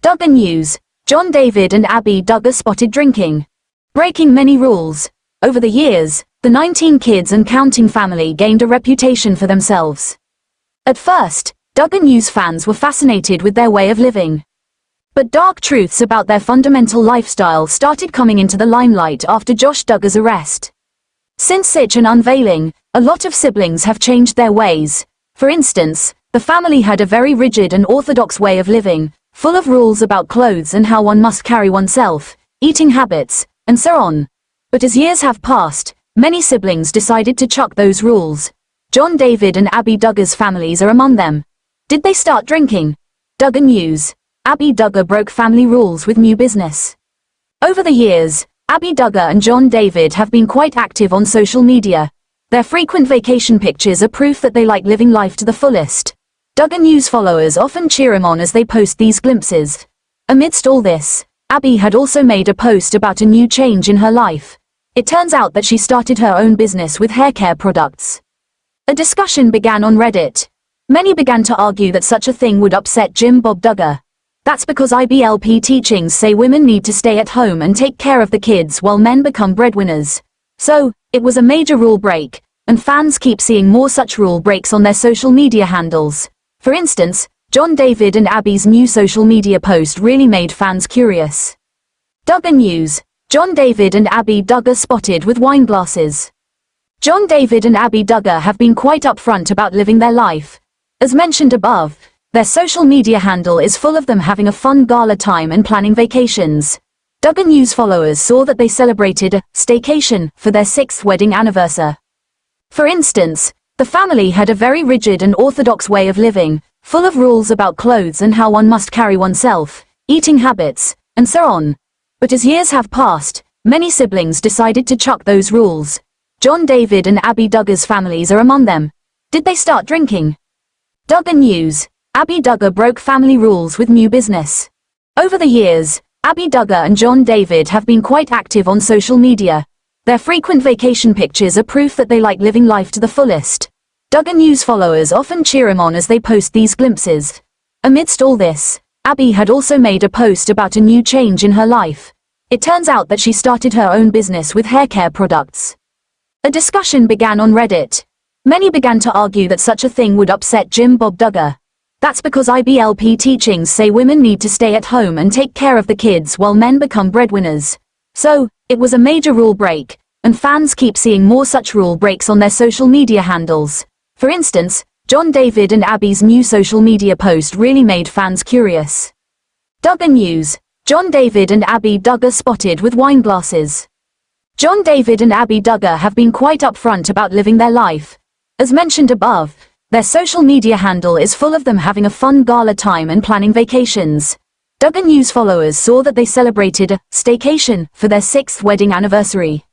Duggar News: John David and Abby Duggar spotted drinking. Breaking many rules. Over the years, the 19 kids and counting family gained a reputation for themselves. At first, Duggar News fans were fascinated with their way of living. But dark truths about their fundamental lifestyle started coming into the limelight after Josh Duggar's arrest. Since such an unveiling, a lot of siblings have changed their ways. For instance, the family had a very rigid and orthodox way of living, full of rules about clothes and how one must carry oneself, eating habits, and so on. But as years have passed, many siblings decided to chuck those rules. John David and Abby Duggar's families are among them. Did they start drinking? Duggar News: Abby Duggar broke family rules with new business. Over the years, Abby Duggar and John David have been quite active on social media. Their frequent vacation pictures are proof that they like living life to the fullest. Duggar News followers often cheer him on as they post these glimpses. Amidst all this, Abby had also made a post about a new change in her life. It turns out that she started her own business with hair care products. A discussion began on Reddit. Many began to argue that such a thing would upset Jim Bob Duggar. That's because IBLP teachings say women need to stay at home and take care of the kids while men become breadwinners. So, it was a major rule break, and fans keep seeing more such rule breaks on their social media handles. For instance, John David and Abby's new social media post really made fans curious. Duggar News: John David and Abby Duggar spotted with wine glasses. John David and Abby Duggar have been quite upfront about living their life. As mentioned above, their social media handle is full of them having a fun gala time and planning vacations. Duggar News followers saw that they celebrated a staycation for their 6th wedding anniversary. For instance, the family had a very rigid and orthodox way of living, full of rules about clothes and how one must carry oneself, eating habits, and so on. But as years have passed, many siblings decided to chuck those rules. John David and Abby Duggar's families are among them. Did they start drinking? Duggar News: Abby Duggar broke family rules with new business. Over the years, Abby Duggar and John David have been quite active on social media. Their frequent vacation pictures are proof that they like living life to the fullest. Duggar News followers often cheer him on as they post these glimpses. Amidst all this, Abby had also made a post about a new change in her life. It turns out that she started her own business with hair care products. A discussion began on Reddit. Many began to argue that such a thing would upset Jim Bob Duggar. That's because IBLP teachings say women need to stay at home and take care of the kids while men become breadwinners. So, it was a major rule break, and fans keep seeing more such rule breaks on their social media handles. For instance, John David and Abby's new social media post really made fans curious. Duggar News: John David and Abby Duggar spotted with wine glasses. John David and Abby Duggar have been quite upfront about living their life. As mentioned above, their social media handle is full of them having a fun gala time and planning vacations. Duggar News followers saw that they celebrated a staycation for their 6th wedding anniversary.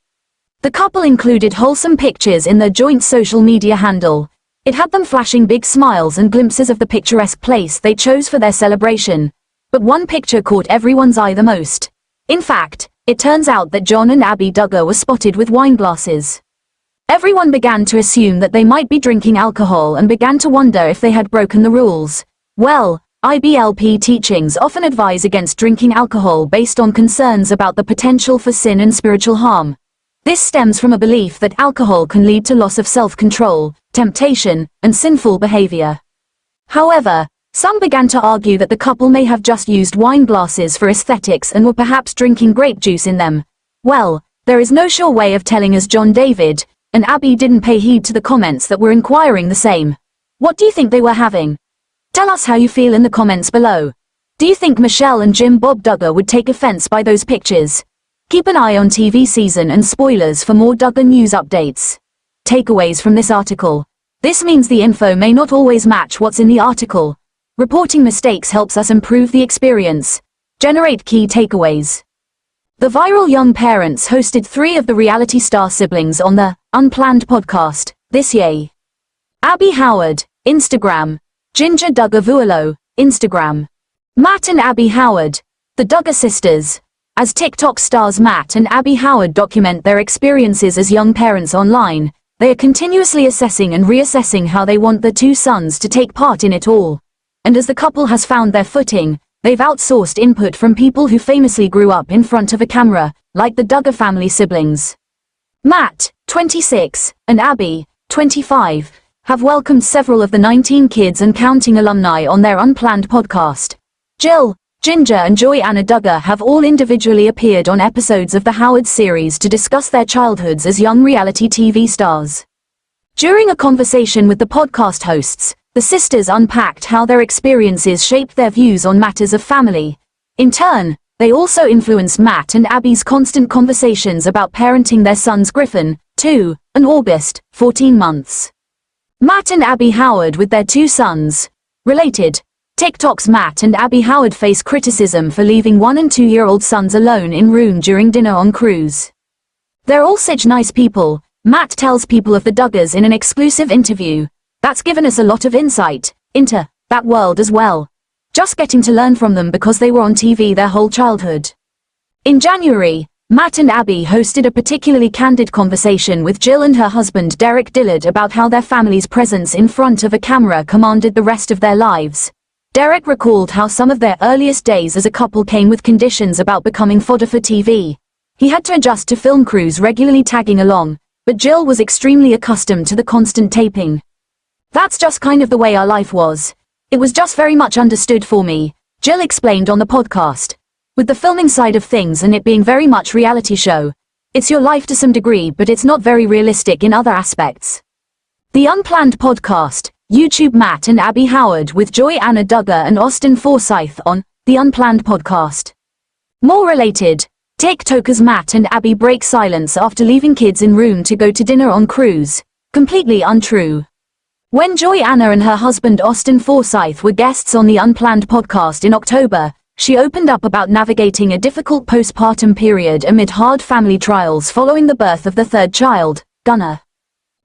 The couple included wholesome pictures in their joint social media handle. It had them flashing big smiles and glimpses of the picturesque place they chose for their celebration. But one picture caught everyone's eye the most. In fact, it turns out that John and Abby Duggar were spotted with wine glasses. Everyone began to assume that they might be drinking alcohol and began to wonder if they had broken the rules. Well, IBLP teachings often advise against drinking alcohol based on concerns about the potential for sin and spiritual harm. This stems from a belief that alcohol can lead to loss of self-control, temptation, and sinful behavior. However, some began to argue that the couple may have just used wine glasses for aesthetics and were perhaps drinking grape juice in them. Well, there is no sure way of telling, as John David and Abby didn't pay heed to the comments that were inquiring the same. What do you think they were having? Tell us how you feel in the comments below. Do you think Michelle and Jim Bob Duggar would take offense by those pictures? Keep an eye on TV season and spoilers for more Duggar News updates. Takeaways from this article. This means the info may not always match what's in the article. Reporting mistakes helps us improve the experience. Generate key takeaways. The viral young parents hosted 3 of the reality star siblings on the Unplanned podcast this year. Abby Howard, Instagram. Ginger Duggar Vuolo, Instagram. Matt and Abby Howard, the Duggar sisters. As TikTok stars Matt and Abby Howard document their experiences as young parents online, they are continuously assessing and reassessing how they want their 2 sons to take part in it all. And as the couple has found their footing, they've outsourced input from people who famously grew up in front of a camera, like the Duggar family siblings. Matt, 26, and Abby, 25, have welcomed several of the 19 Kids and Counting alumni on their unplanned podcast. Jill, Ginger and Joy Anna Duggar have all individually appeared on episodes of the Howard series to discuss their childhoods as young reality TV stars. During a conversation with the podcast hosts, the sisters unpacked how their experiences shaped their views on matters of family. In turn, they also influenced Matt and Abby's constant conversations about parenting their sons Griffin, 2, and August, 14 months. Matt and Abby Howard with their 2 sons. Related. TikTok's Matt and Abby Howard face criticism for leaving 1- and 2-year-old sons alone in room during dinner on cruise. They're all such nice people, Matt tells People of the Duggars in an exclusive interview. That's given us a lot of insight into that world as well. Just getting to learn from them because they were on TV their whole childhood. In January, Matt and Abby hosted a particularly candid conversation with Jill and her husband Derek Dillard about how their family's presence in front of a camera commanded the rest of their lives. Derek recalled how some of their earliest days as a couple came with conditions about becoming fodder for TV. He had to adjust to film crews regularly tagging along, but Jill was extremely accustomed to the constant taping. That's just kind of the way our life was. It was just very much understood for me, Jill explained on the podcast. With the filming side of things and it being very much reality show, it's your life to some degree, but it's not very realistic in other aspects. The Unplanned Podcast, YouTube Matt and Abby Howard with Joy Anna Duggar and Austin Forsyth on The Unplanned Podcast. More related, TikTokers Matt and Abby break silence after leaving kids in room to go to dinner on cruise. Completely untrue. When Joy Anna and her husband Austin Forsyth were guests on the Unplanned Podcast in October, she opened up about navigating a difficult postpartum period amid hard family trials following the birth of the 3rd child, Gunnar.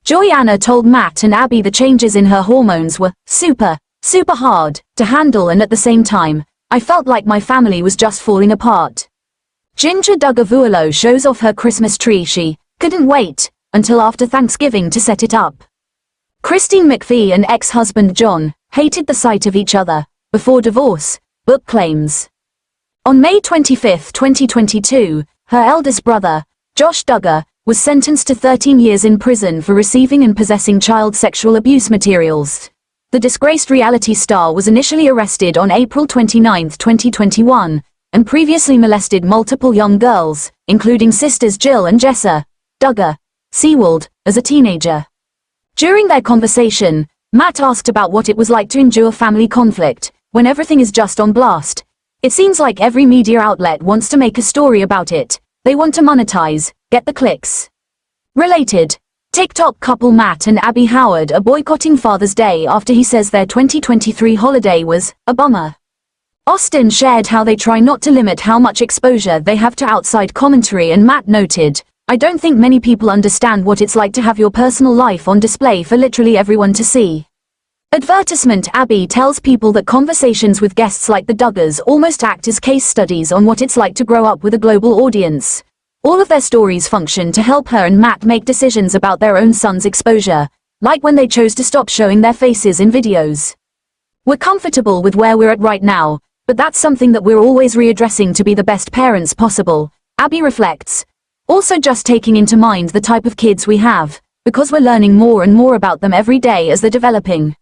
Joy Anna told Matt and Abby the changes in her hormones were super hard to handle, and at the same time, I felt like my family was just falling apart. Ginger Duggar shows off her Christmas tree. She couldn't wait until after Thanksgiving to set it up. Christine McVie and ex-husband John hated the sight of each other before divorce, book claims. On May 25, 2022, her eldest brother, Josh Duggar, was sentenced to 13 years in prison for receiving and possessing child sexual abuse materials. The disgraced reality star was initially arrested on April 29, 2021, and previously molested multiple young girls, including sisters Jill and Jessa Duggar Seawald, as a teenager. During their conversation, Matt asked about what it was like to endure family conflict when everything is just on blast. It seems like every media outlet wants to make a story about it. They want to monetize, get the clicks. Related, TikTok couple Matt and Abby Howard are boycotting Father's Day after he says their 2023 holiday was a bummer. Austin shared how they try not to limit how much exposure they have to outside commentary, and Matt noted, I don't think many people understand what it's like to have your personal life on display for literally everyone to see. Advertisement Abby tells people that conversations with guests like the Duggars almost act as case studies on what it's like to grow up with a global audience. All of their stories function to help her and Matt make decisions about their own son's exposure, like when they chose to stop showing their faces in videos. We're comfortable with where we're at right now, but that's something that we're always readdressing to be the best parents possible, Abby reflects. Also just taking into mind the type of kids we have, because we're learning more and more about them every day as they're developing.